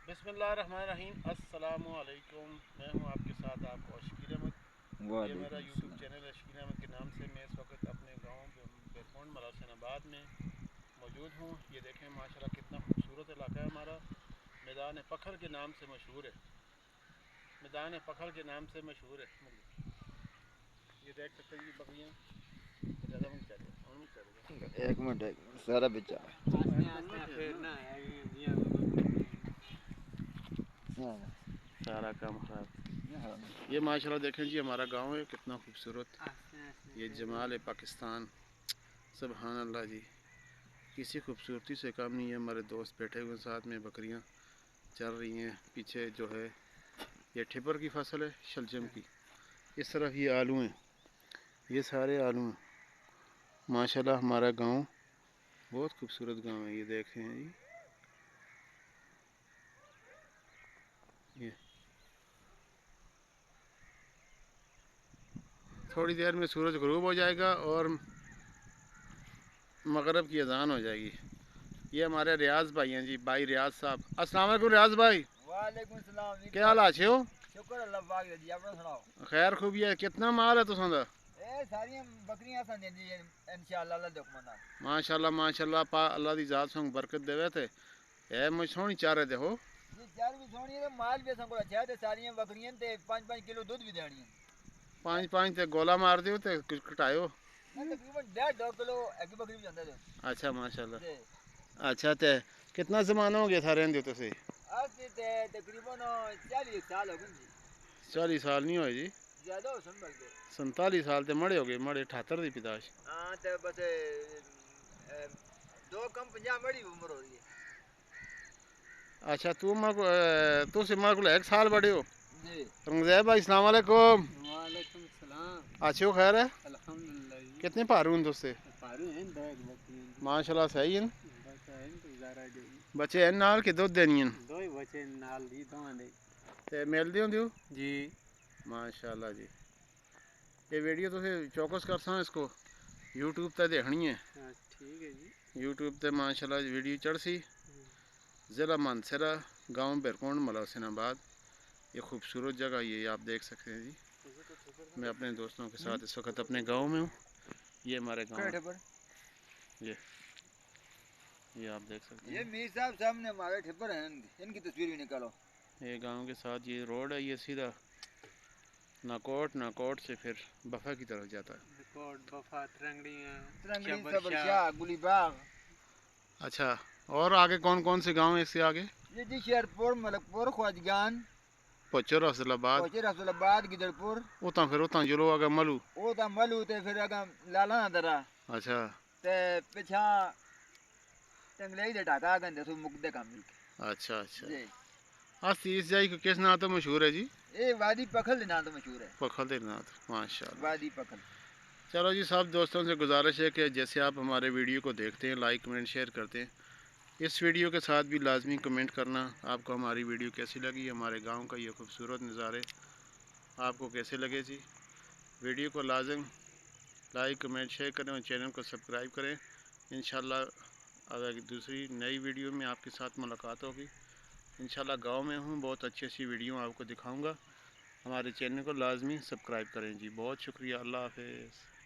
بسم اللہ الرحمن الرحیم، السلام علیکم۔ میں ہوں آپ کے ساتھ آپ کو اشکیر احمد۔ یہ میرا وعلیکم یوٹیوب السلام۔ چینل اشکیر احمد کے نام سے میں اس وقت اپنے گاؤں بیرکونڈ ملاسن آباد میں موجود ہوں۔ یہ دیکھیں ماشاءاللہ کتنا خوبصورت علاقہ ہے ہمارا۔ میدان فخر کے نام سے مشہور ہے، میدان فخر کے نام سے مشہور ہے۔ یہ دیکھ سکتے ہیں یہ بکریاں زیادہ نہیں چل رہے، ایک منٹ سارا بچہ سارا کام خراب۔ یہ ماشاءاللہ دیکھیں جی ہمارا گاؤں ہے کتنا خوبصورت، یہ جمال ہے پاکستان، سبحان اللہ جی۔ کسی خوبصورتی سے کم نہیں ہے۔ ہمارے دوست بیٹھے ہوئے ساتھ میں، بکریاں چل رہی ہیں، پیچھے جو ہے یہ ٹھپر کی فصل ہے، شلجم کی۔ اس طرف یہ آلو ہیں، یہ سارے آلو ہیں۔ ماشاءاللہ ہمارا گاؤں بہت خوبصورت گاؤں ہے۔ یہ دیکھیں جی، یہ تھوڑی دیر میں سورج غروب ہو جائے گا اور مغرب کی اذان ہو جائے گی۔ یہ ہمارے ریاض بھائی ہیں جی، بھائی ریاض صاحب۔ السلام علیکم ریاض بھائی، وعلیکم السلام جی، کیا حال ہے ہو؟ شکر اللہ پاک جی، اپنا سناؤ۔ خیر خوبی ہے، کتنا مال ہے تساں دا؟ اے ساری بکریاں سن جی انشاءاللہ اللہ دے حکم نال۔ ماشاءاللہ ماشاءاللہ، اللہ دی ذات سوں برکت دے تے اے مجھ سونی چارے دے ہو۔ جی چار بھی سونی ہے، مال بھی اساں کول اچھا ہے تے ساری بکریاں تے 5-5 کلو دودھ بھی دینی ہے۔ 5 تے گولا مار دیو تے کچھ کٹایو۔ میں تقریباً 1.5-2 کلو ایک بکری بھی جاندا تے۔ اچھا ماشاءاللہ۔ جی اچھا تے کتنا زمانہ ہو گیا تھا رہندے تسی؟ اسی تے تقریباً 40 سال ہو گئے جی۔ 40 سال نہیں ہوئے جی، زیادہ ہو سن بلکہ 47 سال تے مڑے ہو گئے، مڑے 78 دی پیدائش۔ ہاں تے بس 2 کم 50 بڑی عمر ہو رہی ہے۔ اچھا تس ماں کو 1 سال بڑے ہو؟ جی رنگزیب بھائی السلام علیکم۔ وعلیکم السلام۔ اچھے ہو، خیر ہے؟ الحمدللہ جی۔ کتنے پارو ہیں دوستے؟ پارو ہیں 2 بکریاں جی۔ ماشاءاللہ صحیح ہیں۔ بس ہیں گزارا جو بچے ہیں نال کے دودھ دینی ہیں؟ 2 ہی بچے نال جی، دوواں دے تے میل دیو دیو؟ جی۔ ماشاءاللہ جی۔ یہ ویڈیو تسے چوکس کر ساں اس کو یوٹیوب تے دیکھنی ہے۔ ہاں ٹھیک ہے جی۔ یوٹیوب تے ماشاءاللہ ویڈیو چڑھ سی، ضلع مانسرا، گاؤں بیرکونڈ ملاسن آباد۔ یہ خوبصورت جگہ یہ آپ دیکھ سکتے ہیں جی۔ میں اپنے دوستوں کے ساتھ اس وقت اپنے گاؤں میں ہوں۔ یہ ہمارے گاؤں، یہ آپ دیکھ سکتے یہ ہیں۔ میر صاحب سامنے ہمارے ٹھپر ہیں، ان کی تصویر بھی نکالو۔ یہ گاؤں کے ساتھ یہ روڈ ہے، یہ سیدھا ناکوٹ سے پھر بفا کی طرف جاتا ہے۔ کوٹ بفا ترنگڑیاں ترنگڑی صبر شاہ گلی باغ۔ اچھا، اور آگے کون کون سے گاؤں ہیں اس سے آگے؟ یہ جی شہرپور، ملکپور، خواجگان، پچر، افضل آباد، کوچر، رسول آباد، گدرپور، اتاں پھر اتاں جلو آگے ملو۔ وہ تا ملو تے پھر اگاں لالا درا اچھا تے پچھا ٹنگلئی دے ڈاکا آگاں دسو مکدے کام مل کے۔ اچھا اچھا۔ جی اس جائی کو کس نام تو مشہور ہے جی؟ یہ وادی پکھل دے نام تو مشہور ہے، پکھل دے نام، ماشاء اللہ۔ وادی پکھل۔ چلو جی، سب دوستوں سے گزارش ہے کہ جیسے آپ ہمارے ویڈیو کو دیکھتے ہیں، لائک کمنٹ شیئر کرتے ہیں، اس ویڈیو کے ساتھ بھی لازمی کمنٹ کرنا آپ کو ہماری ویڈیو کیسی لگی، ہمارے گاؤں کا یہ خوبصورت نظارے آپ کو کیسے لگے جی۔ ویڈیو کو لازم لائک کمنٹ شیئر کریں اور چینل کو سبسکرائب کریں۔ انشاءاللہ اگر دوسری نئی ویڈیو میں آپ کے ساتھ ملاقات ہوگی۔ انشاءاللہ گاؤں میں ہوں، بہت اچھی اچھی ویڈیو آپ کو دکھاؤں گا۔ ہمارے چینل کو لازمی سبسکرائب کریں جی۔ بہت شکریہ، اللہ حافظ۔